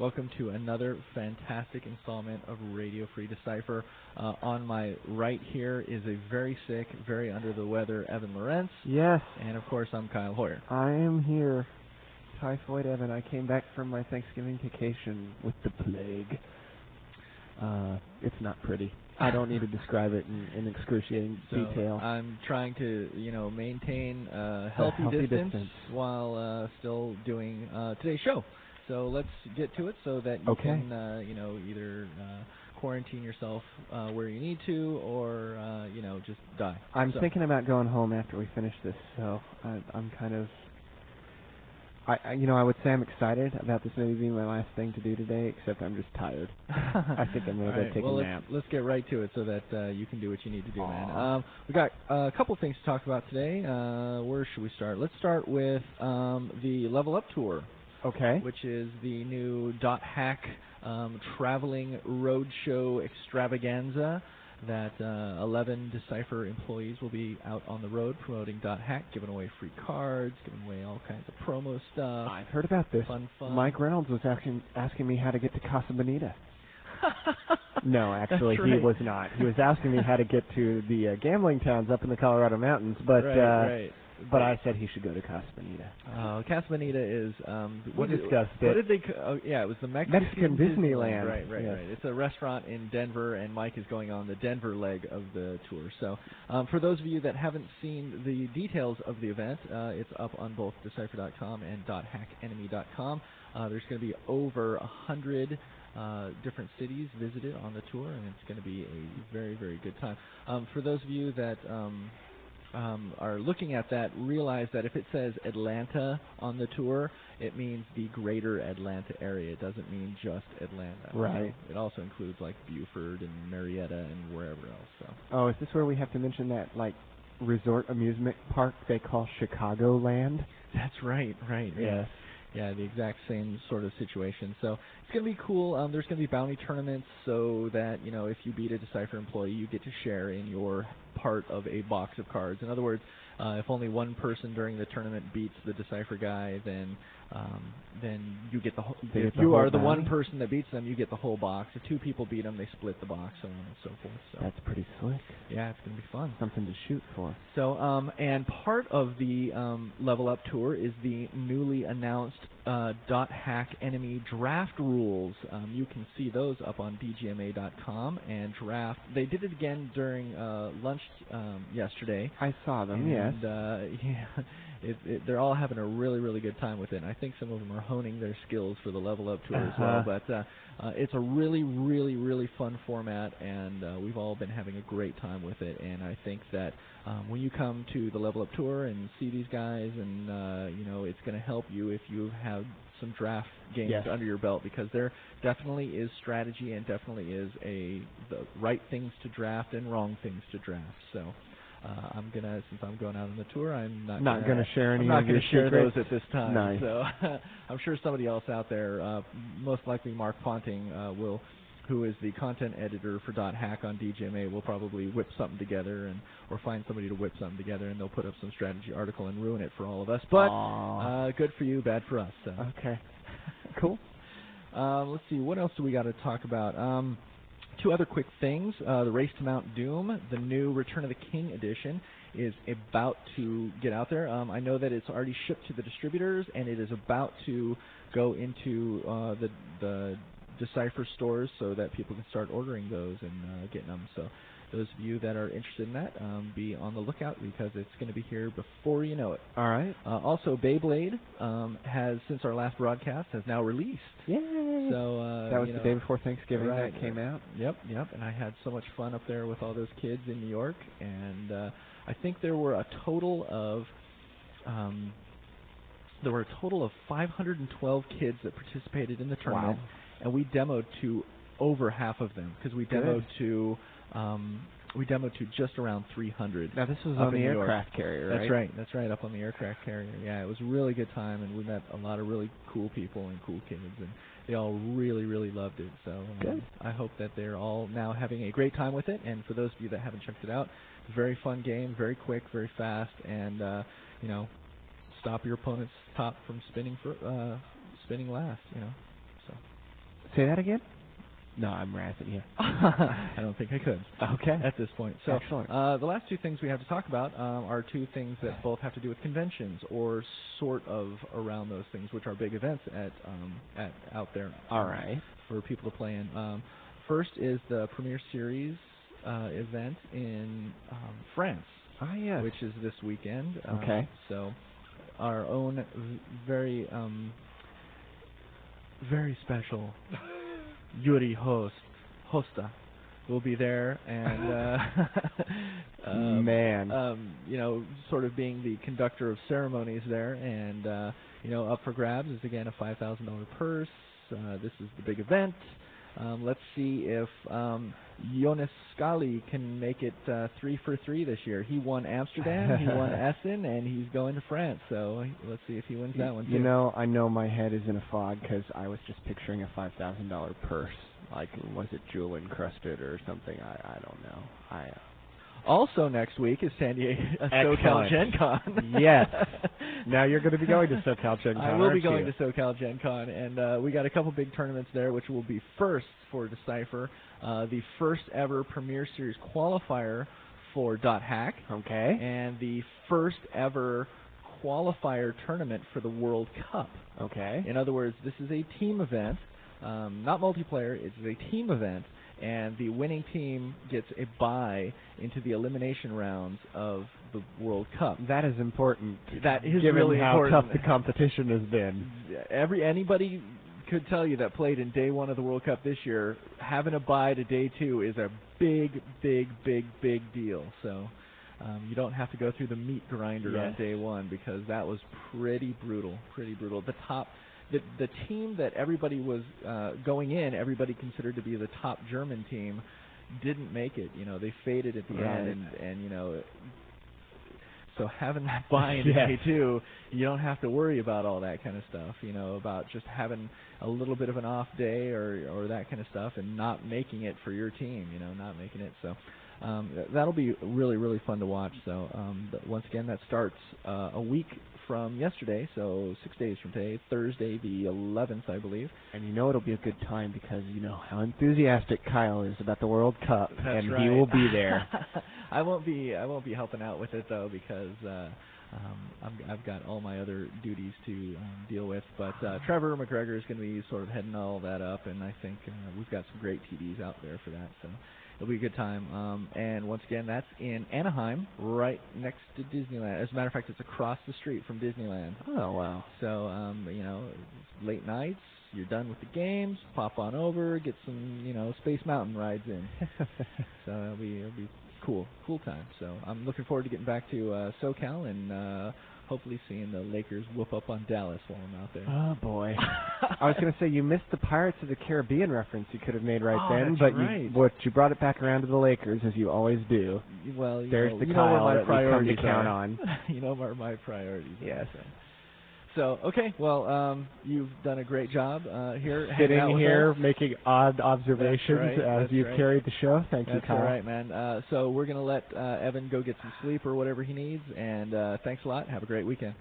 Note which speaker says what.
Speaker 1: Welcome to another fantastic installment of Radio Free Decipher. On my right here is a very sick, very under the weather Evan Lawrence.
Speaker 2: Yes.
Speaker 1: And of course, I'm Kyle Hoyer.
Speaker 2: I am here. Typhoid Evan. I came back from my Thanksgiving vacation with the plague. It's not pretty. I don't need to describe it in excruciating detail.
Speaker 1: I'm trying to, maintain healthy distance while still doing today's show. So let's get to it so that you can, either quarantine yourself where you need to or, just die.
Speaker 2: I'm thinking about going home after we finish this, so I'm kind of... I would say I'm excited about this maybe being my last thing to do today, except I'm just tired. I think I'm going to go take a nap.
Speaker 1: Let's get right to it so that you can do what you need to do, man. We got a couple things to talk about today. Where should we start? Let's start with the Level Up Tour.
Speaker 2: Okay.
Speaker 1: Which is the new .hack traveling roadshow extravaganza that 11 Decipher employees will be out on the road promoting .hack, giving away free cards, giving away all kinds of promo stuff.
Speaker 2: I've heard about this.
Speaker 1: Fun.
Speaker 2: Mike Reynolds was asking me how to get to Casa Bonita. No, actually,
Speaker 1: right.
Speaker 2: He was not. He was asking me how to get to the gambling towns up in the Colorado mountains, but
Speaker 1: right.
Speaker 2: But I said he should go to Casa Bonita.
Speaker 1: Casa Bonita is
Speaker 2: we discussed it.
Speaker 1: What did they? It was the Mexican
Speaker 2: Disneyland.
Speaker 1: Right.
Speaker 2: Yes.
Speaker 1: It's a restaurant in Denver, and Mike is going on the Denver leg of the tour. So, for those of you that haven't seen the details of the event, it's up on both Decipher.com and .hackenemy.com. There's going to be over 100 different cities visited on the tour, and it's going to be a very, very good time. For those of you that are looking at that, realize that if it says Atlanta on the tour, it means the greater Atlanta area. It doesn't mean just Atlanta.
Speaker 2: Right.
Speaker 1: It also includes like Buford and Marietta and wherever else. So.
Speaker 2: Oh, is this where we have to mention that resort amusement park they call Chicagoland?
Speaker 1: That's right.
Speaker 2: Yes.
Speaker 1: Yeah, the exact same sort of situation. So it's going to be cool. There's going to be bounty tournaments so that, if you beat a Decipher employee, you get to share in your part of a box of cards. In other words, if only one person during the tournament beats the Decipher guy, then you get the whole. If you are the one person that beats them, you get the whole box. If two people beat them, they split the box, so on and so forth. So
Speaker 2: that's pretty slick.
Speaker 1: Yeah, it's going to be fun.
Speaker 2: Something to shoot for.
Speaker 1: So, and part of the Level Up Tour is the newly announced .hack enemy draft rules. You can see those up on dgma.com and draft. They did it again during lunch yesterday.
Speaker 2: I saw them,
Speaker 1: and, yes. They're all having a really, really good time with it. And I think some of them are honing their skills for the Level Up Tour as well. But it's a really, really, really fun format, and we've all been having a great time with it. And I think that when you come to the Level Up Tour and see these guys, and it's going to help you if you have some draft games under your belt, because there definitely is strategy and definitely is the right things to draft and wrong things to draft. So. Since I'm going out on the tour, I'm not going to
Speaker 2: share any.
Speaker 1: I'm not
Speaker 2: going to
Speaker 1: share those at this time.
Speaker 2: Nice.
Speaker 1: So I'm sure somebody else out there, most likely Mark Ponting, who is the content editor for .hack on DGMA, will probably whip something together, or find somebody to whip something together, and they'll put up some strategy article and ruin it for all of us. But good for you, bad for us. So.
Speaker 2: Okay. Cool.
Speaker 1: Let's see, what else do we got to talk about? Two other quick things. The Race to Mount Doom, the new Return of the King edition, is about to get out there. I know that it's already shipped to the distributors, and it is about to go into the Decipher stores so that people can start ordering those and getting them. So those of you that are interested in that, be on the lookout, because it's going to be here before you know it.
Speaker 2: All right.
Speaker 1: Also, Beyblade has, since our last broadcast, has now released.
Speaker 2: Yay!
Speaker 1: So
Speaker 2: that was the day before Thanksgiving that came out.
Speaker 1: Yep. And I had so much fun up there with all those kids in New York, and I think there were a total of 512 kids that participated in the tournament, and we demoed to over half of them, because we demoed to just around 300.
Speaker 2: Now this was on the aircraft carrier, right?
Speaker 1: That's right, up on the aircraft carrier. Yeah, it was a really good time, and we met a lot of really cool people and cool kids, and they all really, really loved it. So I hope that they're all now having a great time with it. And for those of you that haven't checked it out, very fun game, very quick, very fast, and stop your opponent's top from spinning last. So
Speaker 2: Say that again? No, I'm razzing you.
Speaker 1: I don't think I could.
Speaker 2: Okay.
Speaker 1: At this point. So,
Speaker 2: excellent.
Speaker 1: The last two things we have to talk about are two things that both have to do with conventions, or sort of around those things, which are big events at out there.
Speaker 2: All right.
Speaker 1: For people to play in. First is the Premier Series event in France.
Speaker 2: Ah, yes.
Speaker 1: Which is this weekend.
Speaker 2: Okay.
Speaker 1: So, our own very special Joeri Hoste will be there, and sort of being the conductor of ceremonies there, and up for grabs is again a $5,000 purse. This is the big event. Let's see if Jonas Scali can make it 3 for 3 this year. He won Amsterdam, he won Essen, and he's going to France. So let's see if he wins that one too.
Speaker 2: I know my head is in a fog because I was just picturing a $5,000 purse. Like, was it jewel encrusted or something? I don't know.
Speaker 1: Also next week is San Diego SoCal Gen Con.
Speaker 2: Yes. Now you're going to be going to SoCal Gen Con.
Speaker 1: I will be going to SoCal Gen Con, and we got a couple big tournaments there, which will be first for Decipher, the first ever Premier Series qualifier for .hack.
Speaker 2: Okay.
Speaker 1: And the first ever qualifier tournament for the World Cup.
Speaker 2: Okay.
Speaker 1: In other words, this is a team event, not multiplayer. It's a team event. And the winning team gets a bye into the elimination rounds of the World Cup.
Speaker 2: That is important.
Speaker 1: That is
Speaker 2: given
Speaker 1: really
Speaker 2: how
Speaker 1: important.
Speaker 2: tough the competition has been.
Speaker 1: Anybody could tell you that played in day one of the World Cup this year, having a bye to day two is a big deal. So you don't have to go through the meat grinder on day one, because that was pretty brutal. The team that everybody was going in, everybody considered to be the top German team, didn't make it. They faded at the end, and so having that bye in day two, you don't have to worry about all that kind of stuff. About just having a little bit of an off day or that kind of stuff, and not making it for your team. Not making it. So that'll be really fun to watch. So once again, that starts a week from yesterday, so 6 days from today, Thursday the 11th, I believe.
Speaker 2: And it'll be a good time because you know how enthusiastic Kyle is about the World Cup.
Speaker 1: That's
Speaker 2: and
Speaker 1: right.
Speaker 2: He will be there.
Speaker 1: I won't be helping out with it though, because I've got all my other duties to deal with. But Trevor McGregor is going to be sort of heading all that up, and I think we've got some great TDs out there for that. So it'll be a good time. And once again, that's in Anaheim, right next to Disneyland. As a matter of fact, it's across the street from Disneyland.
Speaker 2: Oh, wow.
Speaker 1: So, late nights, you're done with the games, pop on over, get some, Space Mountain rides in. So it'll be cool time. So I'm looking forward to getting back to SoCal and hopefully seeing the Lakers whoop up on Dallas while I'm out there.
Speaker 2: Oh, boy. I was going to say, you missed the Pirates of the Caribbean reference you could have made then,
Speaker 1: but
Speaker 2: you brought it back around to the Lakers, as you always do.
Speaker 1: Well,
Speaker 2: there's the
Speaker 1: Kyle
Speaker 2: where my
Speaker 1: that
Speaker 2: priorities
Speaker 1: we come to count
Speaker 2: are.
Speaker 1: on. You know where my priorities are.
Speaker 2: Yes.
Speaker 1: So, okay, well, you've done a great job here.
Speaker 2: Sitting here, making odd observations as you've carried the show. Thank you, Kyle.
Speaker 1: That's all right, man. So we're going to let Evan go get some sleep or whatever he needs, and thanks a lot. Have a great weekend.